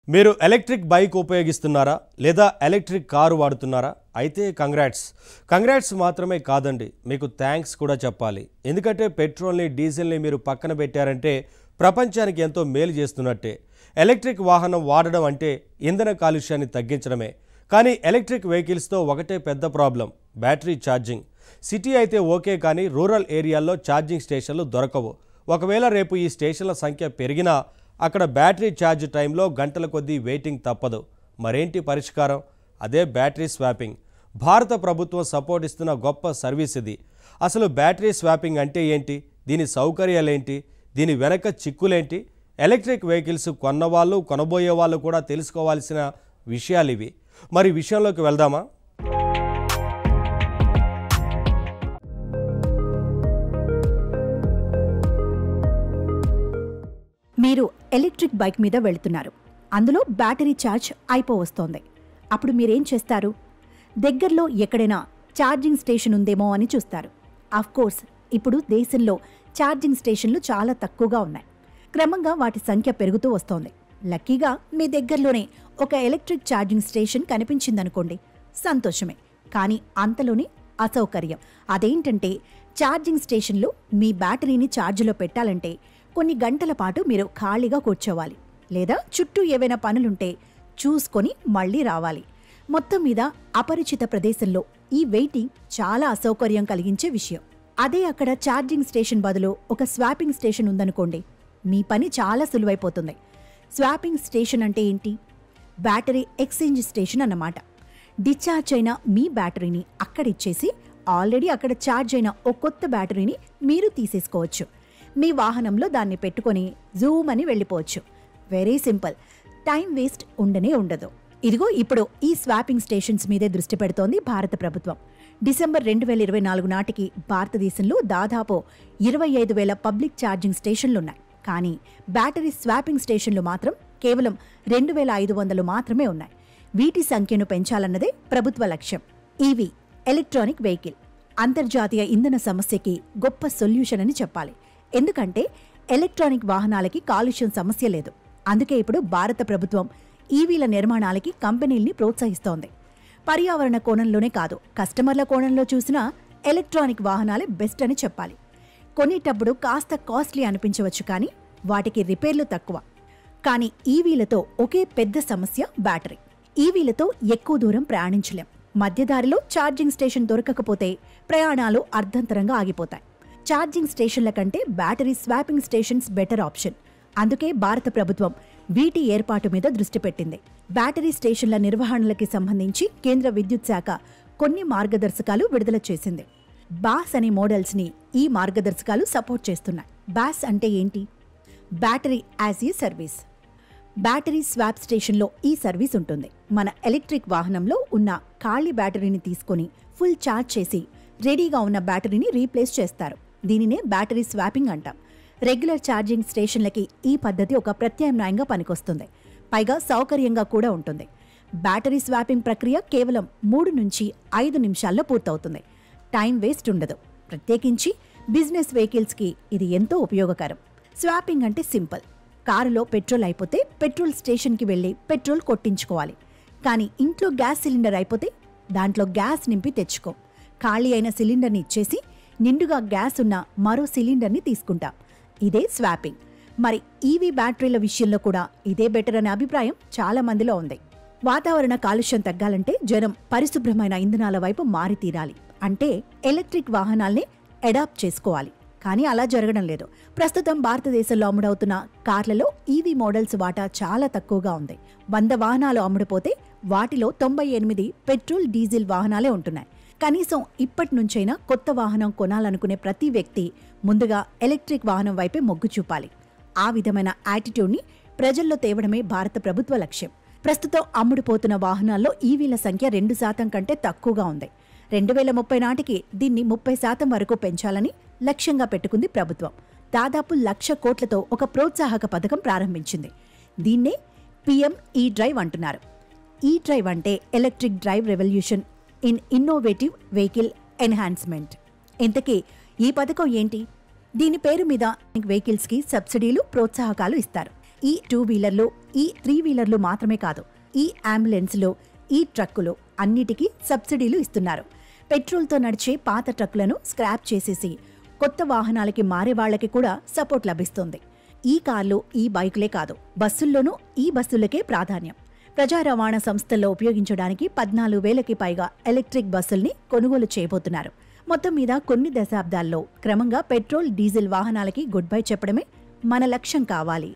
మీరు electric bike ఉపయోగిస్తున్నారా లేదా electric car వాడుతున్నారా అయితే కంగ్రాట్స్ మాత్రమే కాదండి మీకు థాంక్స్ కూడా చెప్పాలి ఎందుకంటే పెట్రోల్ని డీజిల్ని మీరు పక్కన పెట్టారంటే ప్రపంచానికి ఎంతో మేలు చేస్తున్నట్టే ఎలక్ట్రిక్ వాహనం వాడడం అంటే ఇంధన కాలుష్యాన్ని తగ్గించడమే కానీ ఎలక్ట్రిక్ వెహికల్స్తో ఒకటే పెద్ద ప్రాబ్లం బ్యాటరీ ఛార్జింగ్ సిటీ అయితే ఓకే కానీ రూరల్ ఏరియాల్లో ఛార్జింగ్ స్టేషన్లు దొరకవు ఒకవేళ రేపు ఈ స్టేషన్ల సంఖ్య పెరిగినా అక్కడ బ్యాటరీ ఛార్జ్ టైంలో గంటల కొద్దీ వెయిటింగ్ తప్పదు మరేంటి పరిష్కారం అదే బ్యాటరీ స్వాపింగ్ భారత ప్రభుత్వం సపోర్ట్ ఇస్తున్న గొప్ప సర్వీస్ ఇది అసలు బ్యాటరీ స్వాపింగ్ అంటే ఏంటి దీని సౌకర్యాలేంటి దీని వెనక చిక్కులేంటి ఎలక్ట్రిక్ వెహికల్స్ కొన్నవాళ్ళు కొనబోయే వాళ్ళు కూడా తెలుసుకోవాల్సిన విషయాలు ఇవి మరి విషయంలోకి వెళ్దామా మీరు ఎలక్ట్రిక్ బైక్ మీద వెళ్తున్నారు అందులో బ్యాటరీ ఛార్జ్ అయిపోవస్తోంది అప్పుడు మీరేం చేస్తారు దగ్గరలో ఎక్కడైనా ఛార్జింగ్ స్టేషన్ ఉందేమో అని చూస్తారు కోర్స్ ఇప్పుడు దేశంలో ఛార్జింగ్ స్టేషన్లు చాలా తక్కువగా ఉన్నాయి క్రమంగా వాటి సంఖ్య పెరుగుతూ వస్తోంది లక్కీగా మీ దగ్గరలోనే ఒక ఎలక్ట్రిక్ ఛార్జింగ్ స్టేషన్ కనిపించిందనుకోండి సంతోషమే కానీ అంతలోనే అసౌకర్యం అదేంటంటే ఛార్జింగ్ స్టేషన్లో మీ బ్యాటరీని ఛార్జ్లో పెట్టాలంటే కొన్ని గంటల పాటు మీరు ఖాళీగా కూర్చోవాలి లేదా చుట్టూ ఏవైనా పనులుంటే చూసుకొని మళ్లీ రావాలి మొత్తం మీద అపరిచిత ప్రదేశంలో ఈ వెయిటింగ్ చాలా అసౌకర్యం కలిగించే విషయం అదే అక్కడ ఛార్జింగ్ స్టేషన్ బదులు ఒక స్వాపింగ్ స్టేషన్ ఉందనుకోండి మీ పని చాలా సులువైపోతుంది స్వాపింగ్ స్టేషన్ అంటే ఏంటి బ్యాటరీ ఎక్స్చేంజ్ స్టేషన్ అన్నమాట డిశ్చార్జ్ అయిన మీ బ్యాటరీని అక్కడిచ్చేసి ఆల్రెడీ అక్కడ ఛార్జ్ అయిన ఓ కొత్త బ్యాటరీని మీరు తీసేసుకోవచ్చు మీ వాహనంలో దాన్ని పెట్టుకొని జూమ్ అని వెళ్ళిపోవచ్చు వెరీ సింపుల్ టైం వేస్ట్ ఉండనే ఉండదు ఇదిగో ఇప్పుడు ఈ స్వాపింగ్ స్టేషన్స్ మీదే దృష్టి పెడుతోంది భారత ప్రభుత్వం డిసెంబర్ 2024 నాటికి భారతదేశంలో దాదాపు 25,000 పబ్లిక్ ఛార్జింగ్ స్టేషన్లున్నాయి కానీ బ్యాటరీ స్వాపింగ్ స్టేషన్లు మాత్రం కేవలం 2,500 మాత్రమే ఉన్నాయి వీటి సంఖ్యను పెంచాలన్నదే ప్రభుత్వ లక్ష్యం ఈవీ ఎలక్ట్రానిక్ వెహికల్ అంతర్జాతీయ ఇంధన సమస్యకి గొప్ప సొల్యూషన్ అని చెప్పాలి ఎందుకంటే ఎలక్ట్రానిక్ వాహనాలకి కాలుష్యం సమస్య లేదు అందుకే ఇప్పుడు భారత ప్రభుత్వం ఈవీల నిర్మాణాలకి కంపెనీల్ని ప్రోత్సహిస్తోంది పర్యావరణ కోణంలోనే కాదు కస్టమర్ల కోణంలో చూసినా ఎలక్ట్రానిక్ వాహనాలే బెస్ట్ అని చెప్పాలి కొనేటప్పుడు కాస్త కాస్ట్లీ అనిపించవచ్చు కానీ వాటికి రిపేర్లు తక్కువ కానీ ఈవీలతో ఒకే పెద్ద సమస్య బ్యాటరీ ఈవీలతో ఎక్కువ దూరం ప్రయాణించలేం మధ్యదారిలో ఛార్జింగ్ స్టేషన్ దొరకకపోతే ప్రయాణాలు అర్ధంతరంగా ఆగిపోతాయి ఛార్జింగ్ స్టేషన్ల కంటే battery swapping stations better option అందుకే భారత ప్రభుత్వం వీటి ఏర్పాటు మీద దృష్టి పెట్టింది బ్యాటరీ స్టేషన్ల నిర్వహణలకి సంబంధించి కేంద్ర విద్యుత్ శాఖ కొన్ని మార్గదర్శకాలు విడుదల చేసింది బాస్ అనే మోడల్స్ని ఈ మార్గదర్శకాలు సపోర్ట్ చేస్తున్నాయి బాస్ అంటే ఏంటి battery as a service battery swap స్టేషన్లో ఈ సర్వీస్ ఉంటుంది మన ఎలక్ట్రిక్ వాహనంలో ఉన్న ఖాళీ బ్యాటరీని తీసుకొని ఫుల్ ఛార్జ్ చేసి రెడీగా ఉన్న బ్యాటరీని రీప్లేస్ చేస్తారు దీనినే బ్యాటరీ స్వాపింగ్ అంటాం రెగ్యులర్ ఛార్జింగ్ స్టేషన్లకి ఈ పద్ధతి ఒక ప్రత్యామ్నాయంగా పనికొస్తుంది పైగా సౌకర్యంగా కూడా ఉంటుంది బ్యాటరీ స్వాపింగ్ ప్రక్రియ కేవలం 3 నుంచి 5 నిమిషాల్లో పూర్తవుతుంది టైం వేస్ట్ ఉండదు ప్రత్యేకించి బిజినెస్ వెహికల్స్కి ఇది ఎంతో ఉపయోగకరం స్వాపింగ్ అంటే సింపుల్ కారులో పెట్రోల్ అయిపోతే పెట్రోల్ స్టేషన్కి వెళ్ళి పెట్రోల్ కొట్టించుకోవాలి కానీ ఇంట్లో గ్యాస్ సిలిండర్ అయిపోతే దాంట్లో గ్యాస్ నింపి తెచ్చుకో ఖాళీ అయిన సిలిండర్ని ఇచ్చేసి నిండుగా గ్యాస్ ఉన్న మరో సిలిండర్ని తీసుకుంటాం ఇదే స్వాపింగ్ మరి ఈవీ బ్యాటరీల విషయంలో కూడా ఇదే బెటర్ అనే అభిప్రాయం చాలా మందిలో ఉంది వాతావరణ కాలుష్యం తగ్గాలంటే జనం పరిశుభ్రమైన ఇంధనాల వైపు మారి తీరాలి అంటే ఎలక్ట్రిక్ వాహనాల్ని అడాప్ట్ చేసుకోవాలి కానీ అలా జరగడం లేదు ప్రస్తుతం భారతదేశంలో అమ్ముడవుతున్న కార్లలో ఈవీ మోడల్స్ వాటా చాలా తక్కువగా ఉంది 100 వాహనాలు అమ్ముడుపోతే వాటిలో 98 పెట్రోల్ డీజిల్ వాహనాలే ఉంటున్నాయి కనీసం ఇప్పటి నుంచైనా కొత్త వాహనం కొనాలనుకునే ప్రతి వ్యక్తి ముందుగా ఎలక్ట్రిక్ వాహనం వైపే మొగ్గు చూపాలి ఆ విధమైన యాటిట్యూడ్ని ప్రజల్లో తేవడమే భారత ప్రభుత్వ లక్ష్యం ప్రస్తుతం అమ్ముడుపోతున్న వాహనాల్లో ఈవీల సంఖ్య 2% కంటే తక్కువగా ఉంది 2030 నాటికి దీన్ని 30% వరకు పెంచాలని లక్ష్యంగా పెట్టుకుంది ప్రభుత్వం దాదాపు 1,00,000 కోట్లతో ఒక ప్రోత్సాహక పథకం ప్రారంభించింది దీన్నే PM ఈ డ్రైవ్ అంటున్నారు ఈ డ్రైవ్ అంటే electric drive revolution in innovative vehicle enhancement ఇంతకీ ఈ పథకం ఏంటి దీని పేరు మీద వెహికల్స్కి సబ్సిడీలు ప్రోత్సాహకాలు ఇస్తారు ఈ 2 వీలర్లు ఈ 3 వీలర్లు మాత్రమే కాదు, ఈ అంబులెన్స్లో, ఈ ట్రక్కులు అన్నిటికీ సబ్సిడీలు ఇస్తున్నారు. పెట్రోల్తో నడిచే పాత ట్రక్కులను స్క్రాప్ చేసేసి కొత్త వాహనాలకి మారే వాళ్లకి కూడా సపోర్ట్ లభిస్తుంది. ఈ కార్లు, ఈ బైకులే కాదు, బస్సుల్లోనూ ఈ బస్సులకే ప్రాధాన్యం. ప్రజా రవాణా సంస్థల్లో ఉపయోగించడానికి 14,000కి పైగా ఎలక్ట్రిక్ బస్సుల్ని కొనుగోలు చేయబోతున్నారు. మొత్తం మీద కొన్ని దశాబ్దాల్లో క్రమంగా పెట్రోల్, డీజిల్ వాహనాలకి గుడ్ బై చెప్పడమే మన లక్ష్యం కావాలి.